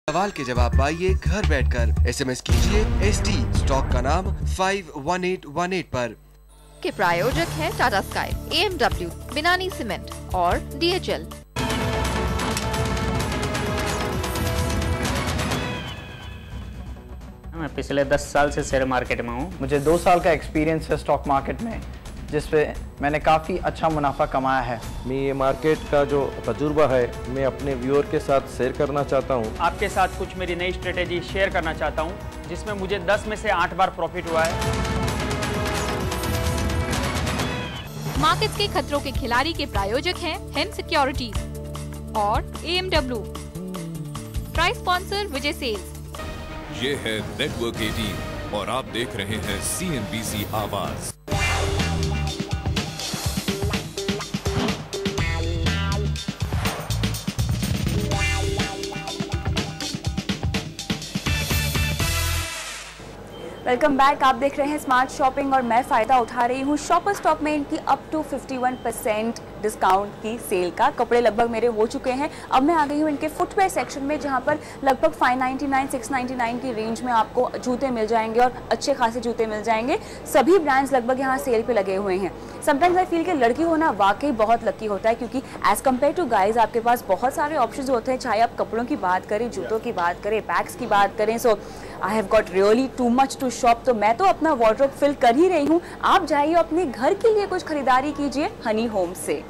सवाल के जवाब पाइए घर बैठकर। SMS कीजिए SD स्टॉक का नाम 51818 पर। के प्रायोजक हैं टाटा स्काई, AMW, बिनानी सीमेंट और DHL। मैं पिछले 10 साल से शेयर मार्केट में हूँ। मुझे 2 साल का एक्सपीरियंस है स्टॉक मार्केट में, जिस पे मैंने काफ़ी अच्छा मुनाफा कमाया है। मैं ये मार्केट का जो तजुर्बा है मैं अपने व्यूअर के साथ शेयर करना चाहता हूँ। आपके साथ कुछ मेरी नई स्ट्रेटेजी शेयर करना चाहता हूँ, जिसमें मुझे 10 में से 8 बार प्रॉफिट हुआ है। मार्केट्स के खतरों के खिलाड़ी के प्रायोजक हैं हेम सिक्योरिटीज और AMW। प्राइस स्पॉन्सर विजय सेल्स। ये है नेटवर्क 18 और आप देख रहे हैं CNBC आवाज। Welcome back. आप देख रहे हैं स्मार्ट शॉपिंग और मैं फ़ायदा उठा रही हूँ शॉपर स्टॉप में इनकी अप टू 51% डिस्काउंट की सेल का। कपड़े लगभग मेरे हो चुके हैं। अब मैं आ गई हूँ इनके फुटवेयर सेक्शन में, जहाँ पर लगभग 599 699 की रेंज में आपको जूते मिल जाएंगे और अच्छे खासे जूते मिल जाएंगे। सभी ब्रांड्स लगभग यहाँ सेल पे लगे हुए हैं। समटाइम्स आई फील कि लड़की होना वाकई बहुत लकी होता है, क्योंकि एज कम्पेयर टू गाइज आपके पास बहुत सारे ऑप्शंस होते हैं, चाहे आप कपड़ों की बात करें, जूतों की बात करें, बैग्स की बात करें। So I have got really too much to shop. तो मैं तो अपना वार्डरोब फिल कर ही रही हूँ। आप जाइए अपने घर के लिए कुछ खरीदारी कीजिए हनी होम से।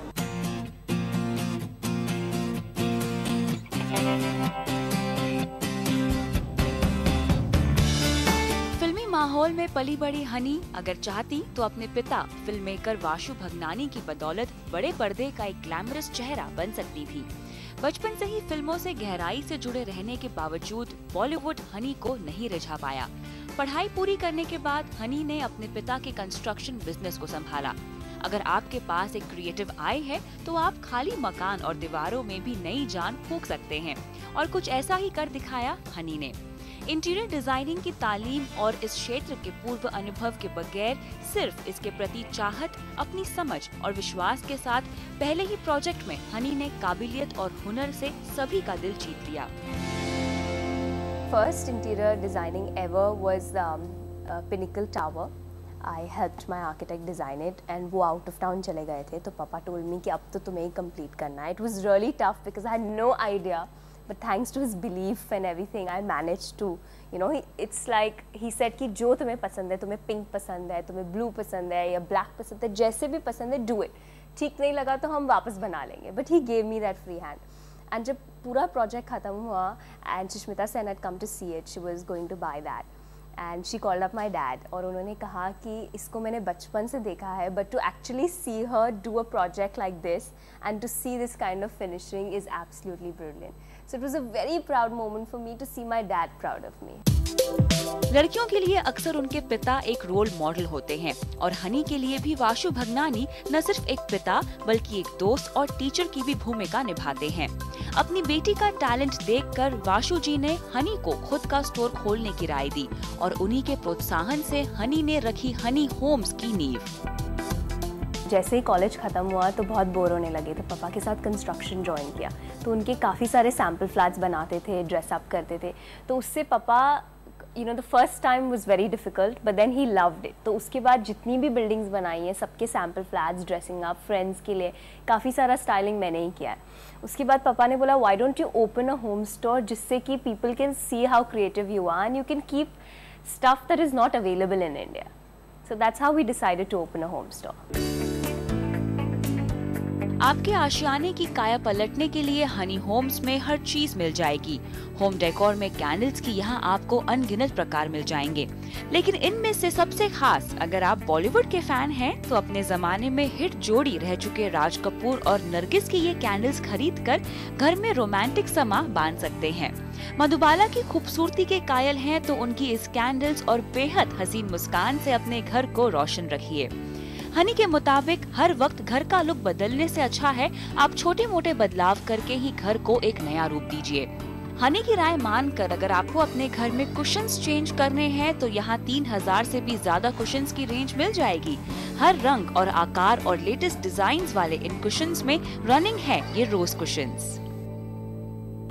फिल्मी माहौल में पली बड़ी हनी अगर चाहती तो अपने पिता फिल्म मेकर वाशु भगनानी की बदौलत बड़े पर्दे का एक ग्लैमरस चेहरा बन सकती थी। बचपन से ही फिल्मों से गहराई से जुड़े रहने के बावजूद बॉलीवुड हनी को नहीं रिझा पाया। पढ़ाई पूरी करने के बाद हनी ने अपने पिता के कंस्ट्रक्शन बिजनेस को संभाला। अगर आपके पास एक क्रिएटिव आई है तो आप खाली मकान और दीवारों में भी नई जान फूंक सकते हैं, और कुछ ऐसा ही कर दिखाया हनी ने। इंटीरियर डिजाइनिंग की तालीम और इस क्षेत्र के पूर्व अनुभव के बगैर सिर्फ इसके प्रति चाहत, अपनी समझ और विश्वास के साथ पहले ही प्रोजेक्ट में हनी ने काबिलियत और हुनर से सभी का दिल जीत लिया। First interior designing ever was Pinnacle Tower. I helped my architect design it, and वो out of town चले गए थे, तो पापा told me कि अब तो तुम्हें ही complete करना है। It was really tough because I had no idea, but thanks to his belief and everything, I managed to, you know, it's like he said कि जो तुम्हें पसंद है, तुम्हें pink पसंद है, तुम्हें blue पसंद है या black पसंद है, जैसे भी पसंद है do it. ठीक नहीं लगा तो हम वापस बना लेंगे, but he gave me that free hand. And जब पूरा प्रोजेक्ट खत्म हुआ and Sushmita Sen had come to see it, she was going to buy that, and she called up my dad और उन्होंने कहा कि इसको मैंने बचपन से देखा है, but to actually see her do a project like this and to see this kind of finishing is absolutely brilliant. So it was a very proud moment for me to see my dad proud of me. लड़कियों के लिए अक्सर उनके पिता एक role model होते हैं, और हनी के लिए भी वाशु भगनानी न सिर्फ एक पिता बल्कि एक दोस्त और टीचर की भी भूमिका निभाते हैं। अपनी बेटी का टैलेंट देखकर वाशु जी ने हनी को खुद का स्टोर खोलने की राय दी, और उन्हीं के प्रोत्साहन से हनी ने रखी हनी होम्स की नींव। जैसे ही कॉलेज ख़त्म हुआ तो बहुत बोर होने लगे, तो पापा के साथ कंस्ट्रक्शन ज्वाइन किया। तो उनके काफ़ी सारे सैम्पल फ्लैट्स बनाते थे, ड्रेसअप करते थे। तो उससे पापा the first time was very difficult, but then he loved it. तो उसके बाद जितनी भी बिल्डिंग्स बनाई हैं, सबके sample flats, dressing up, friends के लिए काफ़ी सारा स्टाइलिंग मैंने ही किया है। उसके बाद पापा ने बोला, why don't you open a home store, जिससे कि people can see how creative you are and you can keep stuff that is not available in India. So that's how we decided to open a home store. आपके आशियाने की काया पलटने के लिए Honey Holmes में हर चीज मिल जाएगी। होम डेकोर में कैंडल्स की यहाँ आपको अनगिनत प्रकार मिल जाएंगे, लेकिन इनमें से सबसे खास अगर आप बॉलीवुड के फैन हैं तो अपने जमाने में हिट जोड़ी रह चुके राज कपूर और नरगिस की ये कैंडल्स खरीदकर घर में रोमांटिक समा बांध सकते हैं। मधुबाला की खूबसूरती के कायल हैं तो उनकी इस कैंडल्स और बेहद हसीन मुस्कान से अपने घर को रोशन रखिए। हनी के मुताबिक हर वक्त घर का लुक बदलने से अच्छा है आप छोटे मोटे बदलाव करके ही घर को एक नया रूप दीजिए। हनी की राय मानकर अगर आपको अपने घर में कुशन्स चेंज करने हैं तो यहाँ 3000 से भी ज्यादा कुशन्स की रेंज मिल जाएगी। हर रंग और आकार और लेटेस्ट डिजाइन वाले इन कुशन्स में रनिंग है ये रोज कुशन्स।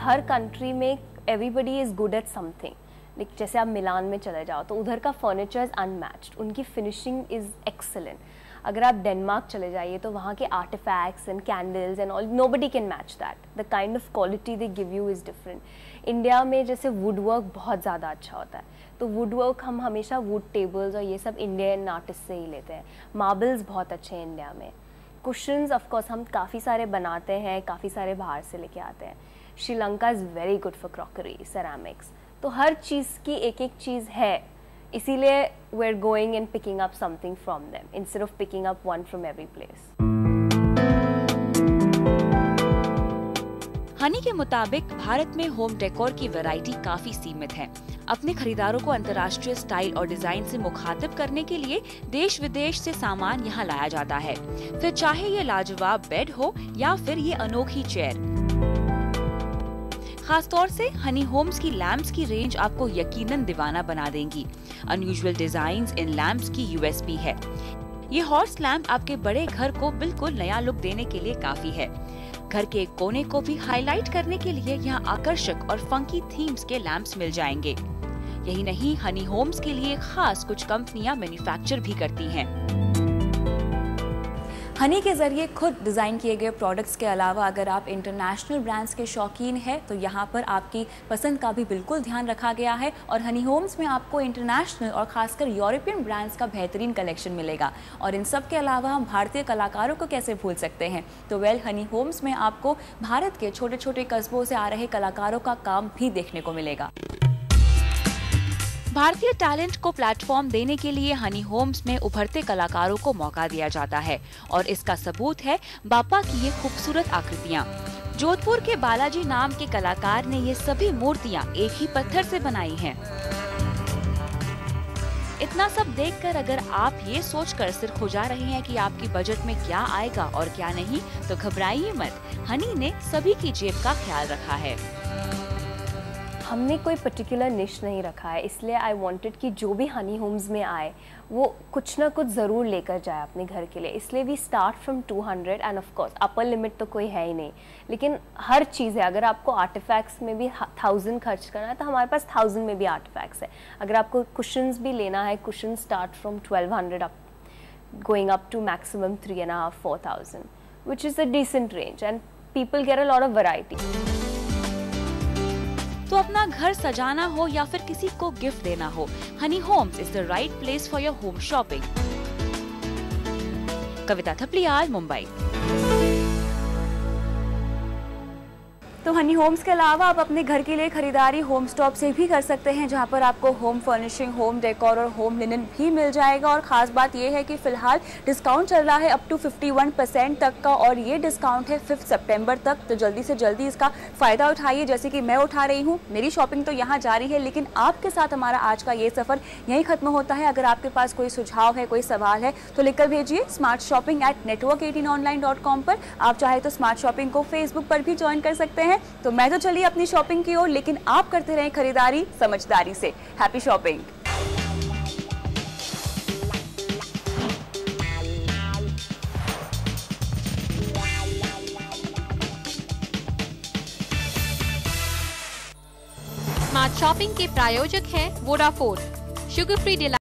हर कंट्री में everybody is good at something. Like जैसे आप मिलान में चले जाओ तो उधर का फर्नीचर इज़ अनमैच्ड, उनकी फिनिशिंग इज़ एक्सेलेंट। अगर आप डेनमार्क चले जाइए तो वहाँ के artifacts and candles and all, nobody can match that. The kind of quality they give you is different. India में जैसे वुड वर्क बहुत ज़्यादा अच्छा होता है, तो वुड वर्क हम हमेशा वुड टेबल्स और ये सब इंडियन आर्टिस्ट से ही लेते हैं। मार्बल्स बहुत अच्छे हैं इंडिया में। कुशन्स ऑफ कोर्स हम काफ़ी सारे बनाते हैं, काफ़ी सारे बाहर से लेके आते हैं। Sri Lanka is very good for crockery, ceramics. तो हर चीज़ की एक एक चीज़ है, इसीलिए we are going and picking up something from them instead of picking up one from every place. हनी के मुताबिक भारत में होम डेकोर की वैरायटी काफी सीमित है। अपने खरीदारों को अंतर्राष्ट्रीय स्टाइल और डिजाइन से मुखातिब करने के लिए देश विदेश से सामान यहाँ लाया जाता है, फिर चाहे ये लाजवाब बेड हो या फिर ये अनोखी चेयर। खासतौर से हनी होम्स की लैंप्स की रेंज आपको यकीनन दीवाना बना देंगी। अनयूजुअल डिजाइन्स इन लैंप्स की यूएसपी है। ये हॉर्स लैंप आपके बड़े घर को बिल्कुल नया लुक देने के लिए काफी है। घर के एक कोने को भी हाईलाइट करने के लिए यहाँ आकर्षक और फंकी थीम्स के लैंप्स मिल जाएंगे। यही नहीं, हनी होम्स के लिए खास कुछ कंपनियां मैन्युफैक्चर भी करती हैं। हनी के जरिए खुद डिज़ाइन किए गए प्रोडक्ट्स के अलावा अगर आप इंटरनेशनल ब्रांड्स के शौकीन हैं तो यहाँ पर आपकी पसंद का भी बिल्कुल ध्यान रखा गया है। और हनी होम्स में आपको इंटरनेशनल और खासकर यूरोपियन ब्रांड्स का बेहतरीन कलेक्शन मिलेगा। और इन सब के अलावा हम भारतीय कलाकारों को कैसे भूल सकते हैं। तो हनी होम्स में आपको भारत के छोटे छोटे कस्बों से आ रहे कलाकारों का काम भी देखने को मिलेगा। भारतीय टैलेंट को प्लेटफॉर्म देने के लिए हनी होम्स में उभरते कलाकारों को मौका दिया जाता है और इसका सबूत है बापा की ये खूबसूरत आकृतियाँ। जोधपुर के बालाजी नाम के कलाकार ने ये सभी मूर्तियाँ एक ही पत्थर से बनाई हैं। इतना सब देखकर अगर आप ये सोचकर सिर खुजा रहे हैं कि आपकी बजट में क्या आएगा और क्या नहीं, तो घबराइए मत, हनी ने सभी की जेब का ख्याल रखा है। हमने कोई पर्टिकुलर निश नहीं रखा है, इसलिए आई वांटेड कि जो भी हनी होम्स में आए वो कुछ ना कुछ ज़रूर लेकर जाए अपने घर के लिए। इसलिए we start from 200 and of course upper limit तो कोई है ही नहीं, लेकिन हर चीज़ है। अगर आपको आर्टिफैक्ट्स में भी 1000 खर्च करना है तो हमारे पास 1000 में भी आर्टिफैक्ट्स है। अगर आपको कुशन्स भी लेना है, cushion start from 1200 up going up to maximum 3500-4000 which is a decent range and people get a lot of variety. तो अपना घर सजाना हो या फिर किसी को गिफ्ट देना हो, Honey Homes is the right place for your home shopping. Kavita Thapliyal, Mumbai. तो हनी होम्स के अलावा आप अपने घर के लिए खरीदारी होम स्टॉप से भी कर सकते हैं, जहां पर आपको होम फर्निशिंग, होम डेकोर और होम लिनन भी मिल जाएगा। और ख़ास बात यह है कि फ़िलहाल डिस्काउंट चल रहा है अप टू 51% तक का, और ये डिस्काउंट है 5 सितंबर तक। तो जल्दी से जल्दी इसका फ़ायदा उठाइए, जैसे कि मैं उठा रही हूँ। मेरी शॉपिंग तो यहाँ जारी है, लेकिन आपके साथ हमारा आज का ये सफ़र यहीं ख़त्म होता है। अगर आपके पास कोई सुझाव है, कोई सवाल है, तो लिखकर भेजिए smartshopping@network18online.com पर। आप चाहे तो स्मार्ट शॉपिंग को फेसबुक पर भी ज्वाइन कर सकते हैं। तो मैं तो चलिए अपनी शॉपिंग की ओर, लेकिन आप करते रहें खरीदारी समझदारी से। Happy shopping. स्मार्ट शॉपिंग के प्रायोजक हैं वोडाफोन, शुगर फ्री